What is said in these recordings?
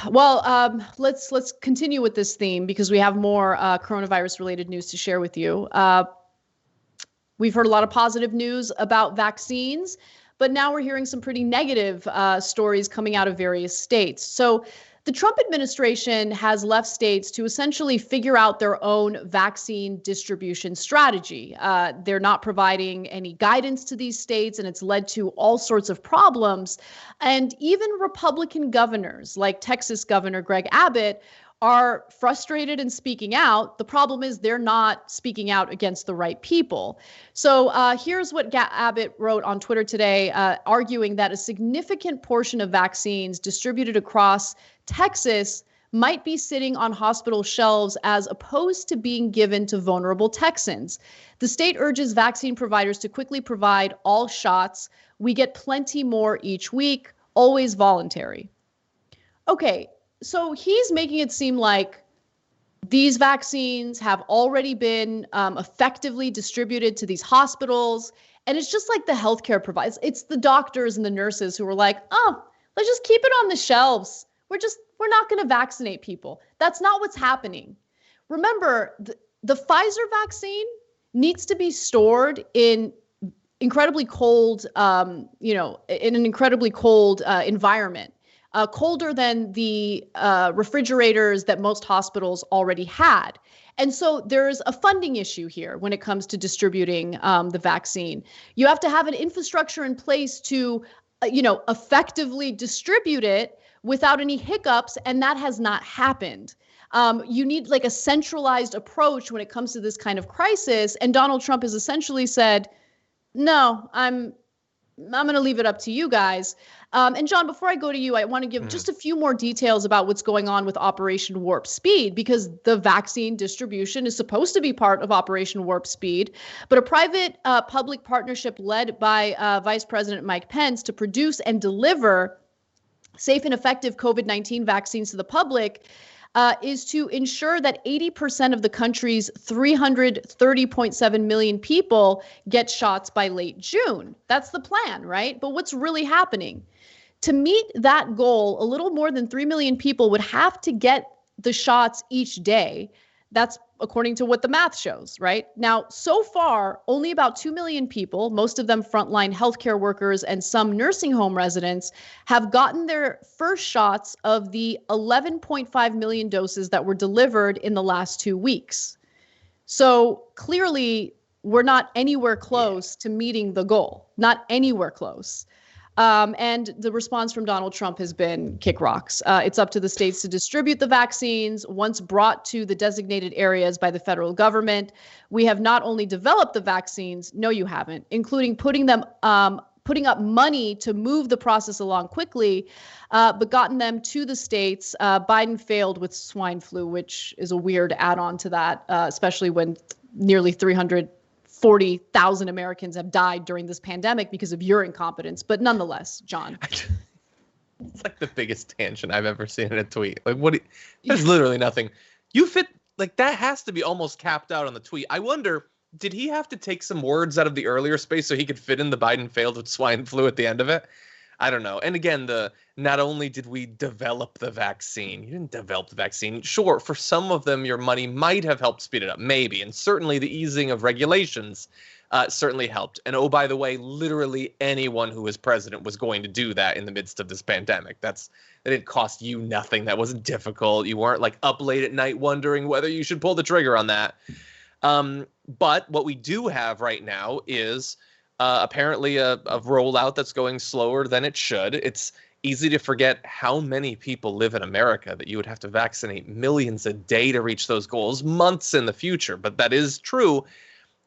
Well, let's continue with this theme because we have more coronavirus-related news to share with you. We've heard a lot of positive news about vaccines, but now we're hearing some pretty negative stories coming out of various states. So the Trump administration has left states to essentially figure out their own vaccine distribution strategy. They're not providing any guidance to these states, and it's led to all sorts of problems. And even Republican governors, like Texas Governor Greg Abbott, are frustrated and speaking out. The problem is they're not speaking out against the right people. So here's what Abbott wrote on Twitter today, arguing that a significant portion of vaccines distributed across Texas might be sitting on hospital shelves as opposed to being given to vulnerable Texans. The state urges vaccine providers to quickly provide all shots. We get plenty more each week, always voluntary. Okay, so he's making it seem like these vaccines have already been effectively distributed to these hospitals. And it's just like the healthcare providers. It's the doctors and the nurses who are like, oh, let's just keep it on the shelves. We're not going to vaccinate people. That's not what's happening. Remember, the Pfizer vaccine needs to be stored in incredibly cold, in an incredibly cold environment. Colder than the refrigerators that most hospitals already had. And so there's a funding issue here when it comes to distributing the vaccine. You have to have an infrastructure in place to, effectively distribute it without any hiccups, and that has not happened. You need like a centralized approach when it comes to this kind of crisis. And Donald Trump has essentially said, no, I'm going to leave it up to you guys. And John, before I go to you, I want to give just a few more details about what's going on with Operation Warp Speed, because the vaccine distribution is supposed to be part of Operation Warp Speed. But a private public partnership led by Vice President Mike Pence to produce and deliver safe and effective COVID-19 vaccines to the public is to ensure that 80% of the country's 330.7 million people get shots by late June. That's the plan, right? But what's really happening? To meet that goal, a little more than 3 million people would have to get the shots each day. That's according to what the math shows, right? Now, so far, only about 2 million people, most of them frontline healthcare workers and some nursing home residents, have gotten their first shots of the 11.5 million doses that were delivered in the last 2 weeks. So clearly, we're not anywhere close to meeting the goal, not anywhere close. And the response from Donald Trump has been kick rocks. It's up to the states to distribute the vaccines once brought to the designated areas by the federal government. We have not only developed the vaccines, no, you haven't, including putting up money to move the process along quickly, but gotten them to the states. Biden failed with swine flu, which is a weird add-on to that, especially when nearly 340,000 Americans have died during this pandemic because of your incompetence. But nonetheless, John. It's like the biggest tangent I've ever seen in a tweet. Like, there's literally nothing. You fit, like, that has to be almost capped out on the tweet. I wonder, did he have to take some words out of the earlier space so he could fit in the Biden failed with swine flu at the end of it? I don't know. And again, not only did we develop the vaccine, you didn't develop the vaccine. Sure, for some of them, your money might have helped speed it up, maybe. And certainly the easing of regulations certainly helped. And oh, by the way, literally anyone who was president was going to do that in the midst of this pandemic. That didn't cost you nothing. That wasn't difficult. You weren't like up late at night wondering whether you should pull the trigger on that. But what we do have right now is apparently a rollout that's going slower than it should. It's easy to forget how many people live in America that you would have to vaccinate millions a day to reach those goals months in the future. But that is true.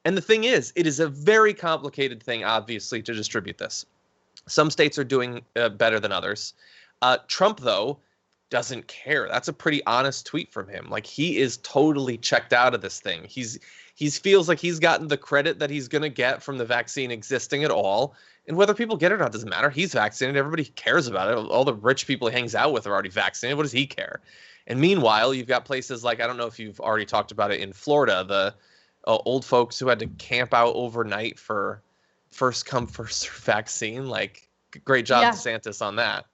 And the thing is, it is a very complicated thing, obviously, to distribute this. Some states are doing better than others. Trump, though, doesn't care. That's a pretty honest tweet from him. Like, he is totally checked out of this thing. He feels like he's gotten the credit that he's going to get from the vaccine existing at all. And whether people get it or not doesn't matter. He's vaccinated. Everybody cares about it. All the rich people he hangs out with are already vaccinated. What does he care? And meanwhile, you've got places like, I don't know if you've already talked about it in Florida, the old folks who had to camp out overnight for first come, first serve vaccine. Like, great job, DeSantis, on that.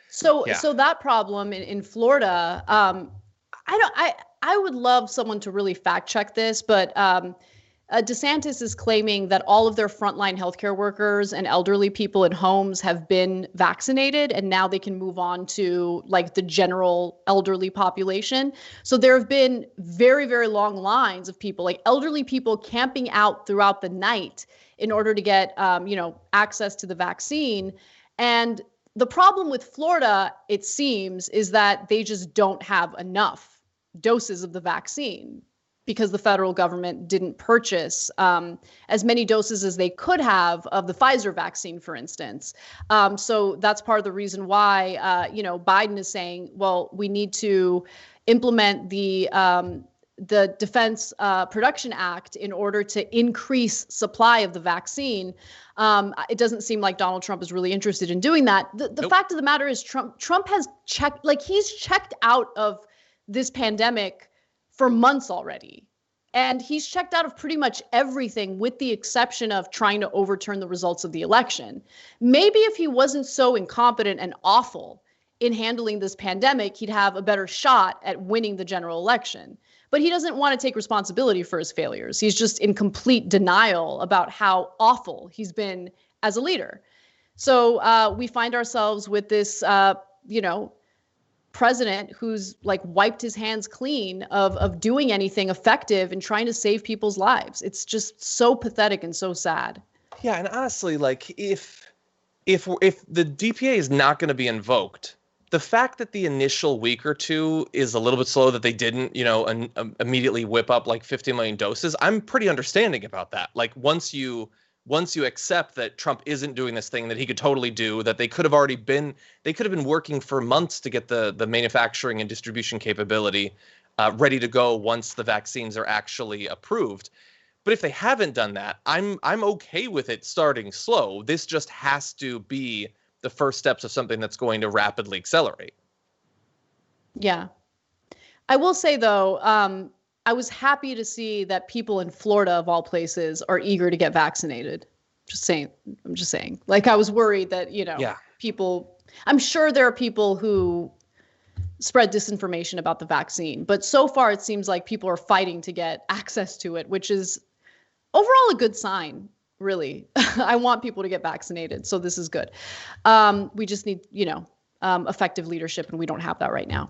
So, Yeah. so that problem in Florida, I would love someone to really fact check this, but DeSantis is claiming that all of their frontline healthcare workers and elderly people in homes have been vaccinated, and now they can move on to like the general elderly population. So there have been very, very long lines of people, like elderly people camping out throughout the night in order to get, access to the vaccine. And the problem with Florida, it seems, is that they just don't have enough doses of the vaccine, because the federal government didn't purchase as many doses as they could have of the Pfizer vaccine, for instance. So that's part of the reason why, Biden is saying, well, we need to implement the Defense Production Act in order to increase supply of the vaccine. It doesn't seem like Donald Trump is really interested in doing that. The Nope. fact of the matter is Trump has checked, like he's checked out of this pandemic for months already. And he's checked out of pretty much everything with the exception of trying to overturn the results of the election. Maybe if he wasn't so incompetent and awful in handling this pandemic, he'd have a better shot at winning the general election. But he doesn't want to take responsibility for his failures. He's just in complete denial about how awful he's been as a leader. So we find ourselves with this, president who's like wiped his hands clean of doing anything effective and trying to save people's lives. It's just so pathetic and so sad. Yeah, and honestly, like if the DPA is not going to be invoked, the fact that the initial week or two is a little bit slow, that they didn't, immediately whip up like 50 million doses, I'm pretty understanding about that. Like once you accept that Trump isn't doing this thing that he could totally do, that they could have been working for months to get the manufacturing and distribution capability ready to go once the vaccines are actually approved. But if they haven't done that, I'm okay with it starting slow. This just has to be the first steps of something that's going to rapidly accelerate. Yeah. I will say, though, I was happy to see that people in Florida, of all places, are eager to get vaccinated. I'm just saying. Like, I was worried that, people, I'm sure there are people who spread disinformation about the vaccine, but so far it seems like people are fighting to get access to it, which is overall a good sign, really. I want people to get vaccinated, so this is good. We just need, effective leadership, and we don't have that right now.